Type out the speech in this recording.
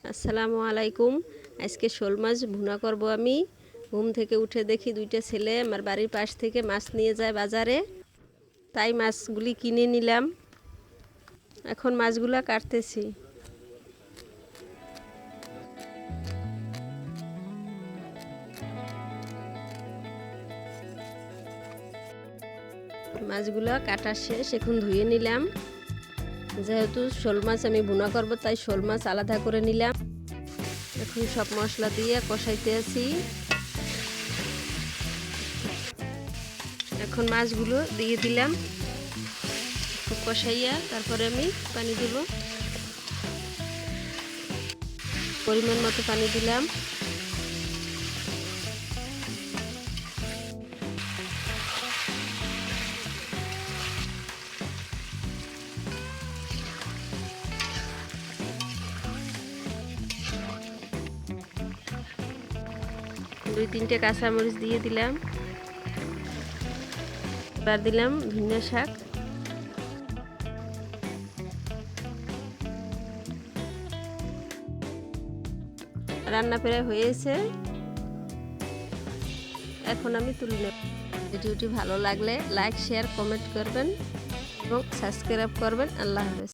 আসসালামু আলাইকুম। আজকে শোল মাছ ভুনা করব আমি। ঘুম থেকে উঠে দেখি দুইটা ছেলে আমার বাড়ির পাশ থেকে মাছ নিয়ে যায় বাজারে, তাই মাছগুলি কিনে নিলাম। এখন মাছগুলা কাটতেছি। মাছগুলা কাটা শেষ, এখন ধুয়ে নিলাম। যেহেতু শোল মাছ আমি ভুনা করব তাই শোল মাছ আলাদা করে নিলাম। এখন সব মশলা দিয়ে কষাইতে আছি। এখন মাছগুলো দিয়ে দিলাম, একটু কষাইয়া তারপরে আমি পানি দেব। পরিমাণ মতো পানি দিলাম। দুই তিনটে কাঁচামরিচ দিয়ে দিলাম। এবার দিলাম ধনিয়া শাক। রান্না প্রায় হয়েছে, এখন আমি তুলে নেব। ভিডিওটি ভালো লাগলে লাইক, শেয়ার, কমেন্ট করবেন এবং সাবস্ক্রাইব করবেন। আল্লাহ হাফেজ।